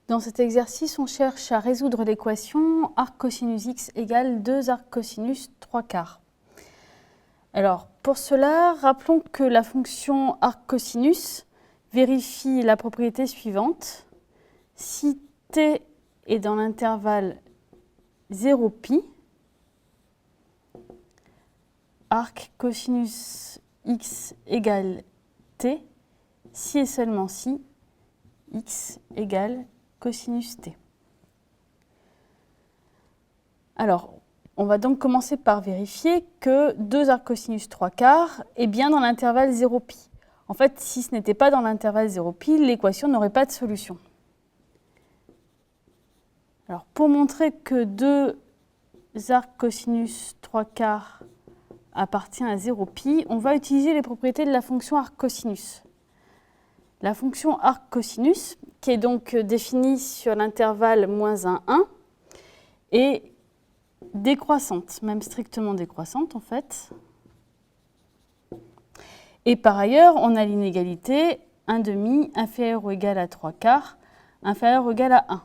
Dans cet exercice, on cherche à résoudre l'équation arc cosinus x égale 2 arc cosinus 3/4. Alors, pour cela, rappelons que la fonction arc cosinus vérifie la propriété suivante. Si t est dans l'intervalle 0π, arc cosinus x égale t, si et seulement si x égale cosinus t. Alors, on va donc commencer par vérifier que 2 arc cosinus 3/4 est bien dans l'intervalle 0π. En fait, si ce n'était pas dans l'intervalle 0π, l'équation n'aurait pas de solution. Alors, pour montrer que 2 arc cosinus 3/4 appartient à 0π, on va utiliser les propriétés de la fonction arc cosinus. La fonction arc cosinus, qui est donc définie sur l'intervalle -1, 1, est décroissante, même strictement décroissante en fait. Et par ailleurs, on a l'inégalité 1/2 inférieur ou égal à 3/4 inférieur ou égal à 1.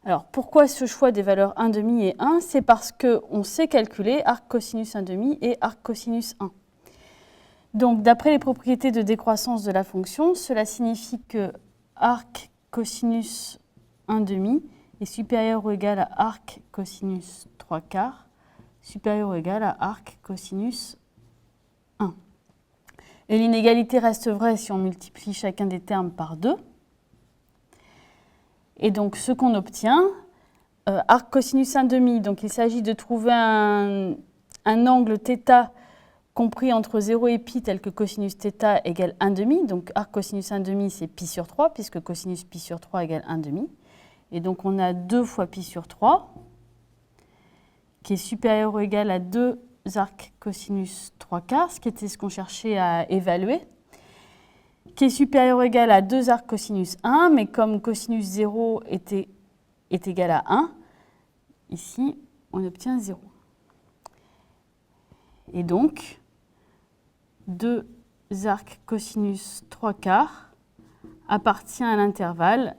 Alors pourquoi ce choix des valeurs 1/2 et 1? C'est parce qu'on sait calculer arc cosinus 1/2 et arc cosinus 1. Donc d'après les propriétés de décroissance de la fonction, cela signifie que arc cosinus 1/2 est supérieur ou égal à arc cosinus 3/4 supérieur ou égal à arc cosinus 1. Et l'inégalité reste vraie si on multiplie chacun des termes par 2. Et donc ce qu'on obtient, arc cosinus 1/2, donc il s'agit de trouver un angle θ compris entre 0 et π tel que cosinus θ égale 1/2. Donc arc cosinus 1/2 c'est π sur 3 puisque cosinus π sur 3 égale 1/2. Et donc on a 2 fois π sur 3 qui est supérieur ou égal à 2 arc cosinus 3/4, ce qui était ce qu'on cherchait à évaluer, qui est supérieur ou égal à 2 arc cosinus 1, mais comme cosinus 0 est égal à 1, ici on obtient 0. Et donc 2 arc cosinus 3/4 appartient à l'intervalle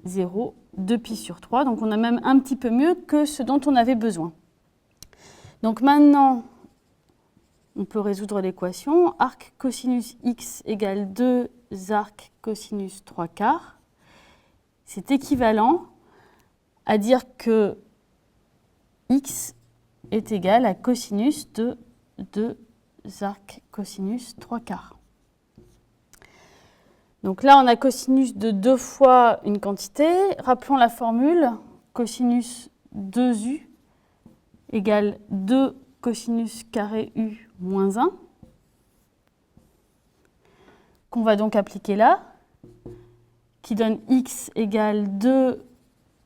0, 2π sur 3. Donc on a même un petit peu mieux que ce dont on avait besoin. Donc maintenant, on peut résoudre l'équation. Arc cosinus x égale 2 arc cosinus 3/4. C'est équivalent à dire que x est égal à cosinus de 2 arc cosinus 3/4. Donc là, on a cosinus de 2 fois une quantité. Rappelons la formule, cosinus 2u égale 2 cosinus carré u moins 1, qu'on va donc appliquer là, qui donne x égale 2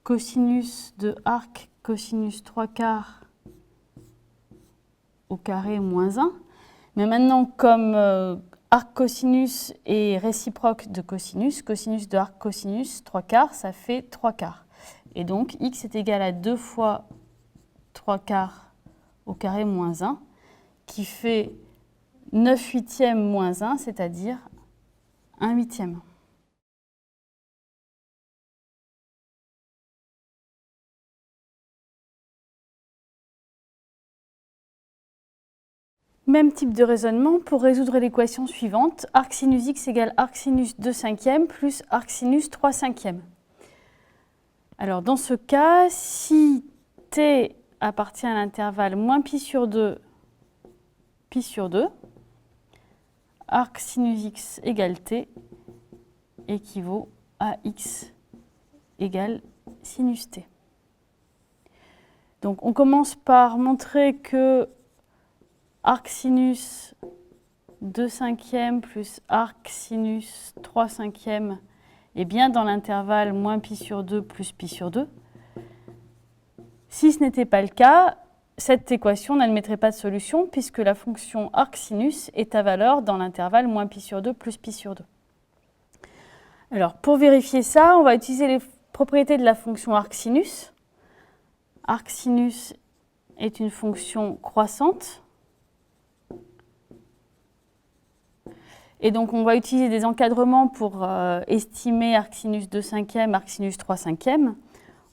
cosinus de arc cosinus 3/4 au carré moins 1. Mais maintenant, comme arc cosinus est réciproque de cosinus, cosinus de arc cosinus 3/4, ça fait 3/4. Et donc, x est égal à 2 fois 3/4 au carré moins 1, qui fait 9/8 moins 1, c'est-à-dire 1/8. Même type de raisonnement pour résoudre l'équation suivante, arc sinus x égale arc sinus 2/5 plus arc sinus 3/5. Alors dans ce cas, si t appartient à l'intervalle moins π sur 2, π sur 2, arc sinus x égale t équivaut à x égale sinus t. Donc on commence par montrer que arc sinus 2/5 plus arc sinus 3/5 est bien dans l'intervalle moins π sur 2 plus π sur 2. Si ce n'était pas le cas, cette équation n'admettrait pas de solution puisque la fonction arc sinus est à valeur dans l'intervalle moins π sur 2 plus π sur 2. Alors pour vérifier ça, on va utiliser les propriétés de la fonction arc sinus. Arc sinus est une fonction croissante. Et donc, on va utiliser des encadrements pour estimer arc sinus 2 cinquièmes, arc sinus 3 cinquièmes.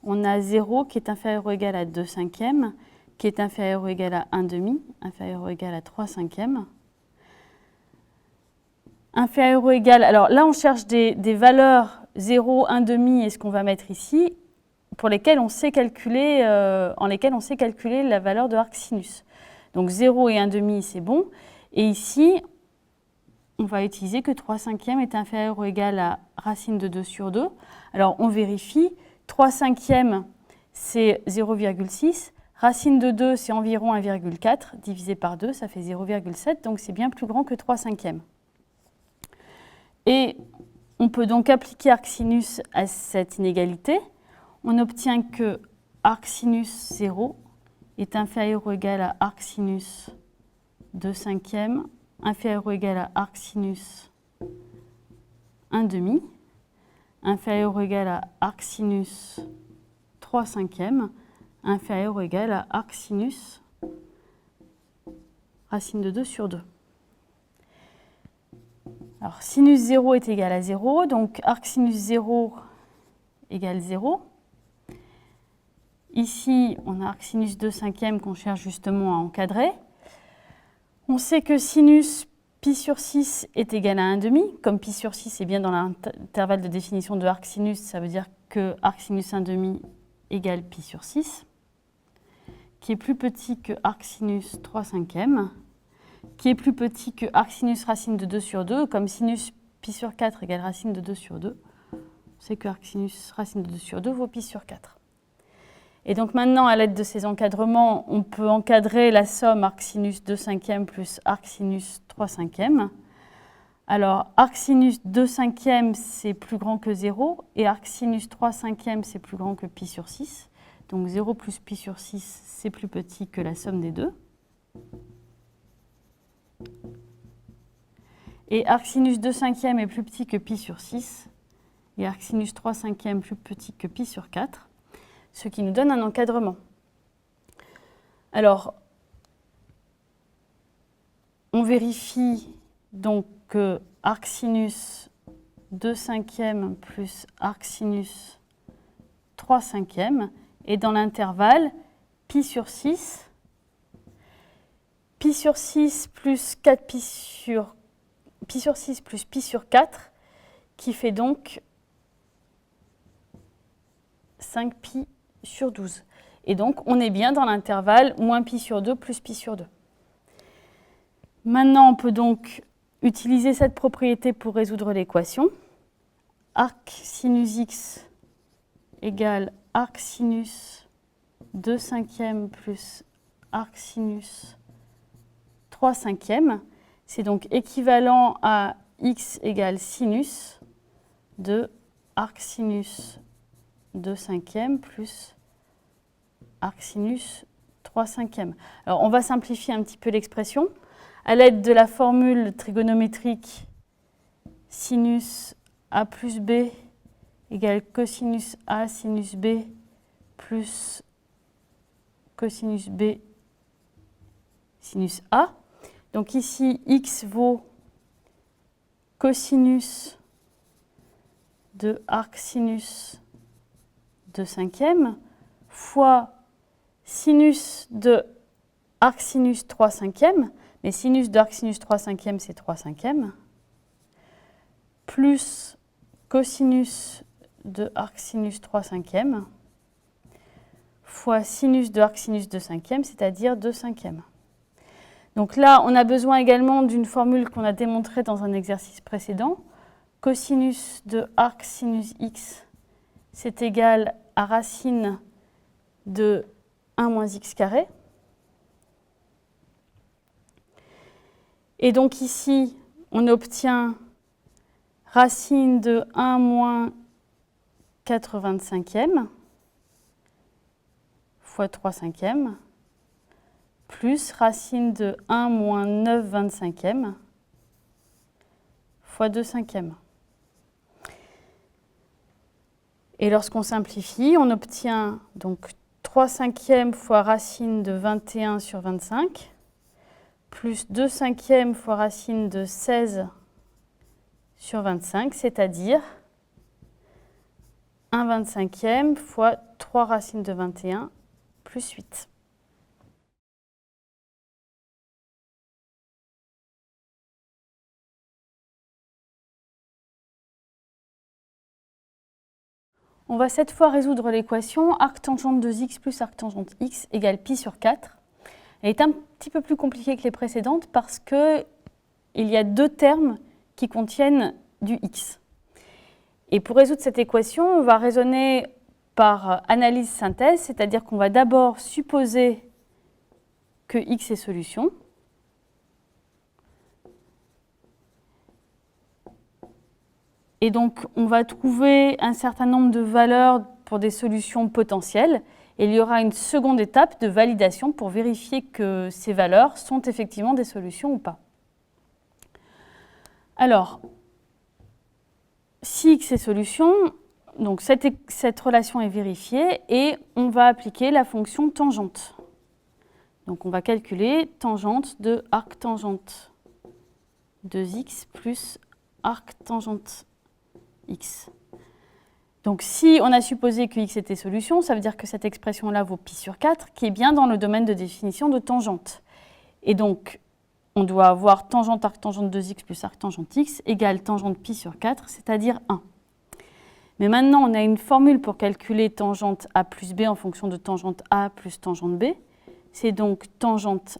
On a 0 qui est inférieur ou égal à 2 cinquièmes, qui est inférieur ou égal à 1 demi, inférieur ou égal à 3 cinquièmes. Inférieur ou égal, alors là, on cherche des valeurs 0, 1 demi et ce qu'on va mettre ici, pour lesquelles on sait calculer, en lesquelles on sait calculer la valeur de arc sinus. Donc 0 et 1 demi, c'est bon. Et ici, on va utiliser que 3 cinquièmes est inférieur ou égal à racine de 2 sur 2. Alors, on vérifie. 3 cinquièmes, c'est 0,6. Racine de 2, c'est environ 1,4. Divisé par 2, ça fait 0,7. Donc, c'est bien plus grand que 3 cinquièmes. Et on peut donc appliquer arc sinus à cette inégalité. On obtient que arc sinus 0 est inférieur ou égal à arc sinus 2 cinquièmes, inférieur ou égal à arc sinus 1 demi, inférieur ou égal à arc sinus 3 cinquièmes, inférieur ou égal à arc sinus racine de 2 sur 2. Alors, sinus 0 est égal à 0, donc arc sinus 0 égale 0. Ici, on a arc sinus 2 cinquièmes qu'on cherche justement à encadrer. On sait que sinus pi sur 6 est égal à 1 demi. Comme pi sur 6 est bien dans l'intervalle de définition de arc sinus, ça veut dire que arc sinus 1 demi égale pi sur 6, qui est plus petit que arc sinus 3 cinquièmes, qui est plus petit que arc sinus racine de 2 sur 2, comme sinus pi sur 4 égale racine de 2 sur 2. On sait que arc sinus racine de 2 sur 2 vaut pi sur 4. Et donc maintenant, à l'aide de ces encadrements, on peut encadrer la somme arc sinus 2 cinquièmes plus arc sinus 3 cinquièmes. Alors, arc sinus 2 cinquièmes, c'est plus grand que 0, et arc sinus 3 cinquièmes, c'est plus grand que pi sur 6. Donc 0 plus pi sur 6, c'est plus petit que la somme des deux. Et arc sinus 2 cinquièmes est plus petit que pi sur 6, et arc sinus 3 cinquièmes plus petit que pi sur 4. Ce qui nous donne un encadrement. Alors, on vérifie donc que arc sinus 2 cinquièmes plus arc sinus 3 cinquièmes est dans l'intervalle pi sur 6 plus 4 pi sur 6 plus pi sur 4, qui fait donc 5 pi sur 12. Et donc, on est bien dans l'intervalle moins pi sur 2 plus pi sur 2. Maintenant, on peut donc utiliser cette propriété pour résoudre l'équation. Arc sinus x égale arc sinus 2 cinquièmes plus arc sinus 3 cinquièmes. C'est donc équivalent à x égale sinus de arc sinus 2 cinquièmes plus arc sinus 3 cinquièmes. Alors, on va simplifier un petit peu l'expression. À l'aide de la formule trigonométrique sinus a plus b égale cosinus a sinus b plus cosinus b sinus a. Donc ici, x vaut cosinus de arc sinus 2 cinquièmes fois sinus de arc sinus 3 cinquièmes, mais sinus de arc sinus 3 cinquièmes, c'est 3 cinquièmes, plus cosinus de arc sinus 3 cinquièmes fois sinus de arc sinus 2 cinquièmes, c'est-à-dire 2 cinquièmes. Donc là, on a besoin également d'une formule qu'on a démontrée dans un exercice précédent. Cosinus de arc sinus x, c'est égal à racine de 1 moins x carré. Et donc ici, on obtient racine de 1 moins 4/25 fois 3 cinquièmes plus racine de 1 moins 9/25 fois 2 cinquièmes. Et lorsqu'on simplifie, on obtient donc 3 cinquièmes fois racine de 21 sur 25 plus 2 cinquièmes fois racine de 16 sur 25, c'est-à-dire 1/25e fois 3 racines de 21 plus 8. On va cette fois résoudre l'équation arctangente 2x plus arctangente x égale pi sur 4. Elle est un petit peu plus compliquée que les précédentes parce qu'il y a deux termes qui contiennent du x. Et pour résoudre cette équation, on va raisonner par analyse-synthèse, c'est-à-dire qu'on va d'abord supposer que x est solution. Et donc, on va trouver un certain nombre de valeurs pour des solutions potentielles. Et il y aura une seconde étape de validation pour vérifier que ces valeurs sont effectivement des solutions ou pas. Alors, si x est solution, donc cette relation est vérifiée et on va appliquer la fonction tangente. Donc, on va calculer tangente de arctangente 2x plus arctangente x. Donc si on a supposé que x était solution, ça veut dire que cette expression-là vaut pi sur 4, qui est bien dans le domaine de définition de tangente. Et donc, on doit avoir tangente arctangente 2x plus arctangente x égale tangente pi sur 4, c'est-à-dire 1. Mais maintenant, on a une formule pour calculer tangente a plus b en fonction de tangente a plus tangente b. C'est donc tangente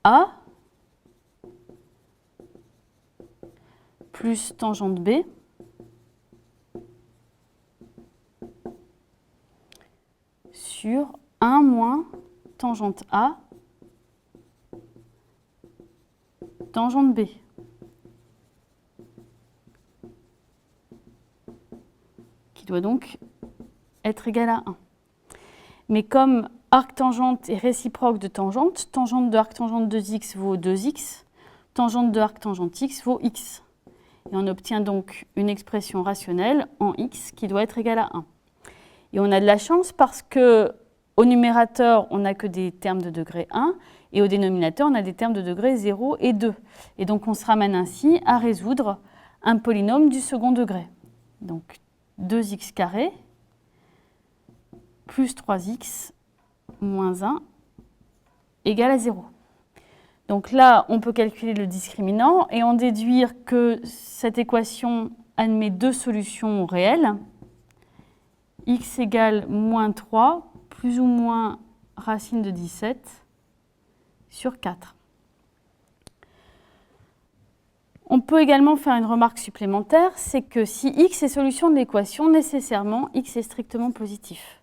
a plus tangente b sur 1 moins tangente A tangente B. Qui doit donc être égal à 1. Mais comme arctangente est réciproque de tangente, tangente de arctangente 2x vaut 2x, tangente de arctangente x vaut x. Et on obtient donc une expression rationnelle en x qui doit être égale à 1. Et on a de la chance parce qu'au numérateur, on n'a que des termes de degré 1 et au dénominateur, on a des termes de degré 0 et 2. Et donc, on se ramène ainsi à résoudre un polynôme du second degré. Donc, 2x carré plus 3x moins 1 égale à 0. Donc là, on peut calculer le discriminant et en déduire que cette équation admet deux solutions réelles. X égale moins 3 plus ou moins racine de 17 sur 4. On peut également faire une remarque supplémentaire, c'est que si x est solution de l'équation, nécessairement x est strictement positif.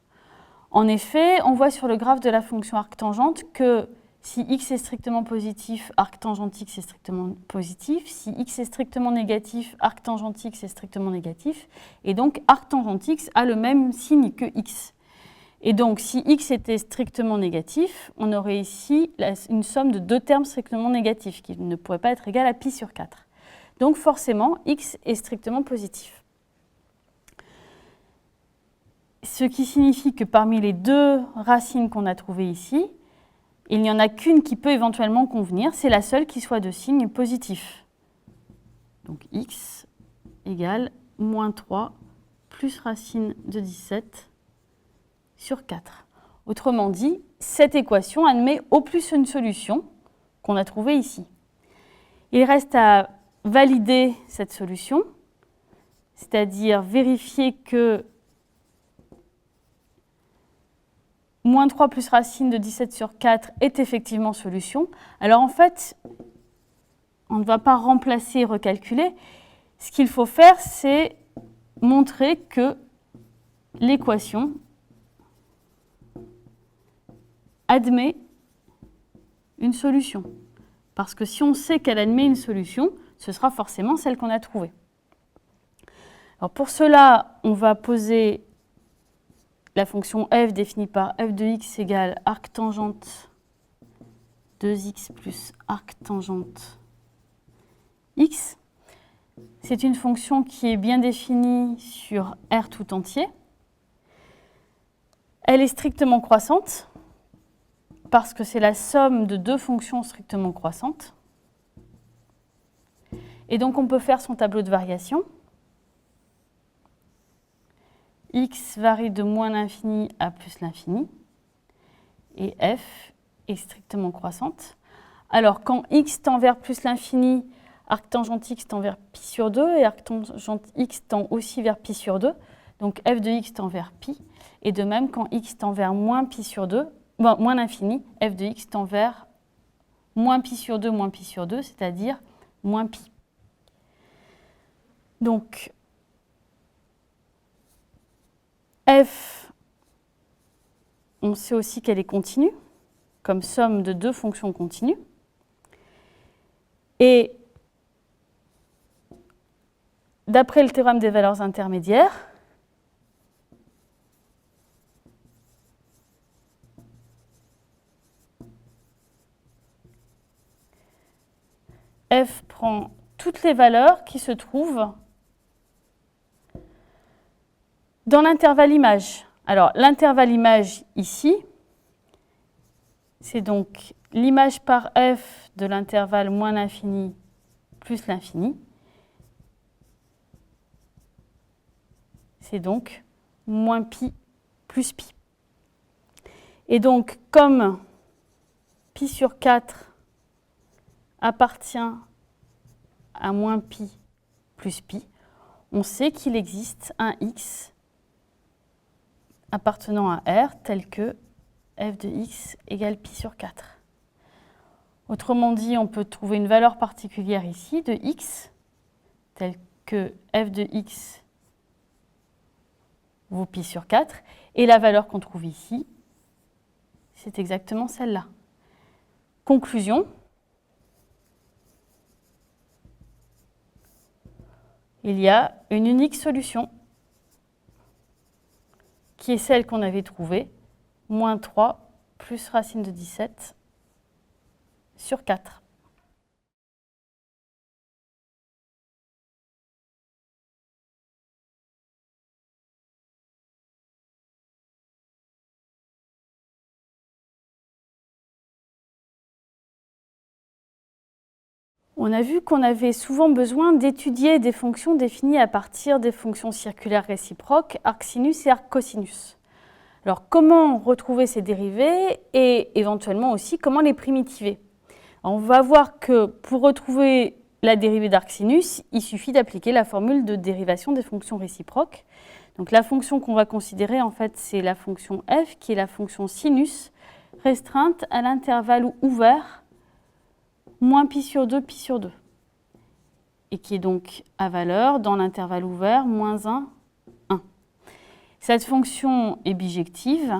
En effet, on voit sur le graphe de la fonction arctangente que si x est strictement positif, arctangente x est strictement positif. Si x est strictement négatif, arctangente x est strictement négatif. Et donc, arctangente x a le même signe que x. Et donc, si x était strictement négatif, on aurait ici une somme de deux termes strictement négatifs qui ne pourraient pas être égales à pi sur 4. Donc, forcément, x est strictement positif. Ce qui signifie que parmi les deux racines qu'on a trouvées ici, il n'y en a qu'une qui peut éventuellement convenir, c'est la seule qui soit de signe positif. Donc x égale moins 3 plus racine de 17 sur 4. Autrement dit, cette équation admet au plus une solution qu'on a trouvée ici. Il reste à valider cette solution, c'est-à-dire vérifier que moins 3 plus racine de 17 sur 4 est effectivement solution. Alors en fait, on ne va pas remplacer et recalculer. Ce qu'il faut faire, c'est montrer que l'équation admet une solution. Parce que si on sait qu'elle admet une solution, ce sera forcément celle qu'on a trouvée. Alors pour cela, on va poser la fonction f définie par f de x égale arctangente 2x plus arctangente x. C'est une fonction qui est bien définie sur R tout entier. Elle est strictement croissante parce que c'est la somme de deux fonctions strictement croissantes. Et donc, on peut faire son tableau de variation. X varie de moins l'infini à plus l'infini. Et f est strictement croissante. Alors, quand x tend vers plus l'infini, arc tangente x tend vers pi sur 2 et arc tangente x tend aussi vers pi sur 2. Donc, f de x tend vers pi. Et de même, quand x tend vers moins pi sur 2, moins l'infini, f de x tend vers moins pi sur 2, c'est-à-dire moins pi. Donc, f, on sait aussi qu'elle est continue, comme somme de deux fonctions continues. Et d'après le théorème des valeurs intermédiaires, f prend toutes les valeurs qui se trouvent dans l'intervalle image. Alors, l'intervalle image ici, c'est donc l'image par f de l'intervalle moins l'infini plus l'infini. C'est donc moins pi plus pi. Et donc, comme pi sur 4 appartient à moins pi plus pi, on sait qu'il existe un x appartenant à R tel que f de x égale pi sur 4. Autrement dit, on peut trouver une valeur particulière ici de x telle que f de x vaut pi sur 4 et la valeur qu'on trouve ici, c'est exactement celle-là. Conclusion. Il y a une unique solution qui est celle qu'on avait trouvée, moins 3 plus racine de 17 sur 4. On a vu qu'on avait souvent besoin d'étudier des fonctions définies à partir des fonctions circulaires réciproques, arcsinus et arccosinus. Alors, comment retrouver ces dérivées et éventuellement aussi comment les primitiver? On va voir que pour retrouver la dérivée d'arcsinus, il suffit d'appliquer la formule de dérivation des fonctions réciproques. Donc, la fonction qu'on va considérer, en fait, c'est la fonction f, qui est la fonction sinus, restreinte à l'intervalle ouvert moins pi sur 2, pi sur 2, et qui est donc à valeur dans l'intervalle ouvert moins 1, 1. Cette fonction est bijective,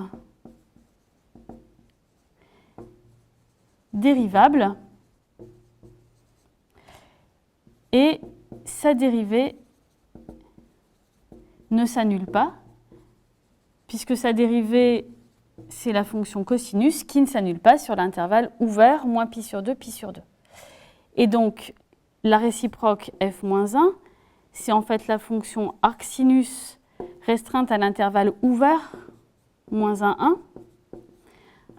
dérivable, et sa dérivée ne s'annule pas, puisque sa dérivée, c'est la fonction cosinus qui ne s'annule pas sur l'intervalle ouvert, moins pi sur 2, pi sur 2. Et donc, la réciproque f-1, c'est en fait la fonction arcsinus restreinte à l'intervalle ouvert, moins 1, 1,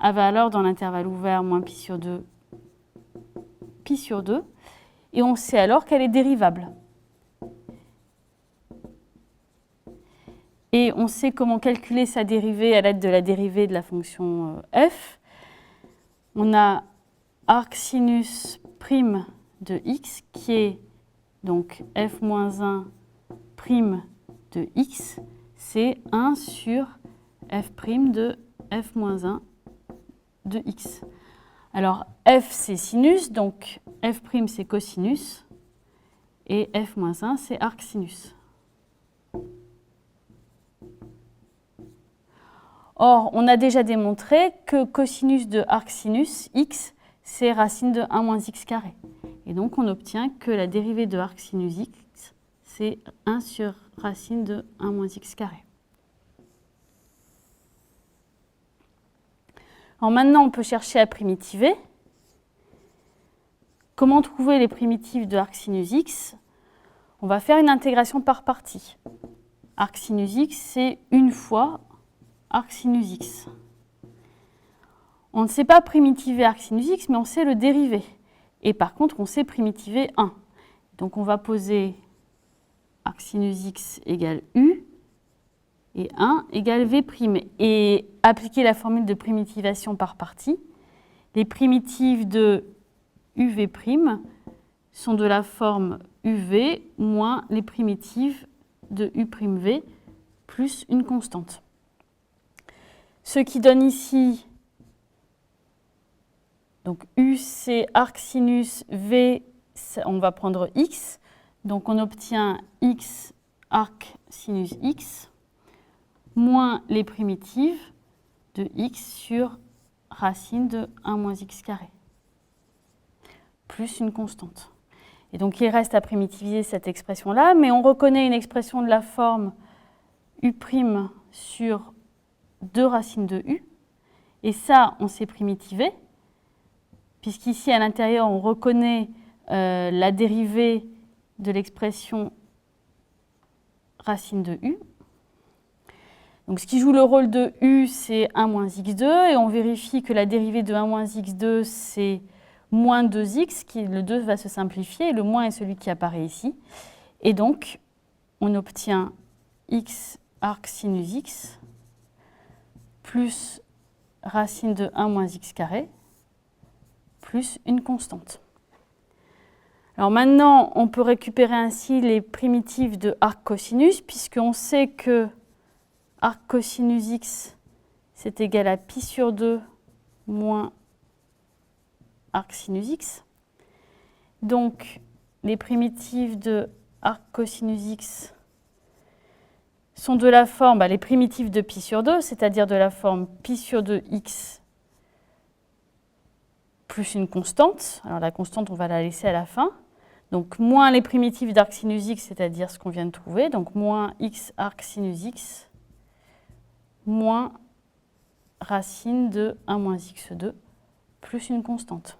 à valeur dans l'intervalle ouvert, moins pi sur 2, pi sur 2. Et on sait alors qu'elle est dérivable. Et on sait comment calculer sa dérivée à l'aide de la dérivée de la fonction f. On a arcsinus prime de x qui est donc f-1 prime de x, c'est 1 sur f prime de f-1 de x. Alors f c'est sinus, donc f prime c'est cosinus, et f-1 c'est arcsinus. Or, on a déjà démontré que cosinus de arcsinus, x, c'est racine de 1 moins x carré. Et donc, on obtient que la dérivée de arcsinus x, c'est 1 sur racine de 1 moins x carré. Alors maintenant, on peut chercher à primitiver. Comment trouver les primitives de arcsinus x? On va faire une intégration par partie. Arcsinus x, c'est une fois arcsinus x. On ne sait pas primitiver arcsinus x, mais on sait le dériver. Et par contre, on sait primitiver 1. Donc on va poser arc sinus x égale u et 1 égale v'. Et appliquer la formule de primitivation par partie. Les primitives de uv' sont de la forme uv moins les primitives de u'v plus une constante. Ce qui donne ici, donc u c'est arc sinus, v on va prendre x, donc on obtient x arc sinus x moins les primitives de x sur racine de 1 moins x carré, plus une constante. Et donc il reste à primitiviser cette expression-là, mais on reconnaît une expression de la forme u' sur 2 racines de u, et ça on sait primitiver, puisqu'ici à l'intérieur on reconnaît la dérivée de l'expression racine de u. Donc ce qui joue le rôle de u, c'est 1 moins x2, et on vérifie que la dérivée de 1 moins x2, c'est moins 2x, le 2 va se simplifier, et le moins est celui qui apparaît ici. Et donc, on obtient x arc sinus x plus racine de 1 moins x carré plus une constante. Alors maintenant, on peut récupérer ainsi les primitives de arc cosinus, puisqu'on sait que arc cosinus x, c'est égal à pi sur 2 moins arc sinus x. Donc, les primitives de arc cosinus x sont de la forme, les primitives de pi sur 2, c'est-à-dire de la forme pi sur 2 x plus une constante. Alors la constante, on va la laisser à la fin. Donc, moins les primitives d'arc sinus x, c'est-à-dire ce qu'on vient de trouver. Donc, moins x arc sinus x moins racine de 1 moins x2 plus une constante.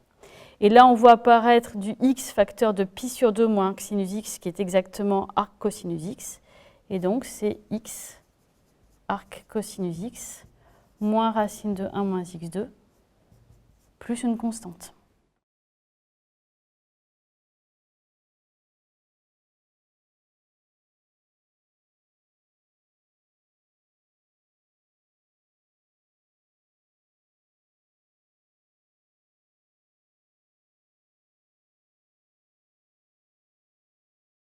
Et là, on voit apparaître du x facteur de pi sur 2 moins arc sinus x, qui est exactement arc cosinus x. Et donc, c'est x arc cosinus x moins racine de 1 moins x2 plus une constante.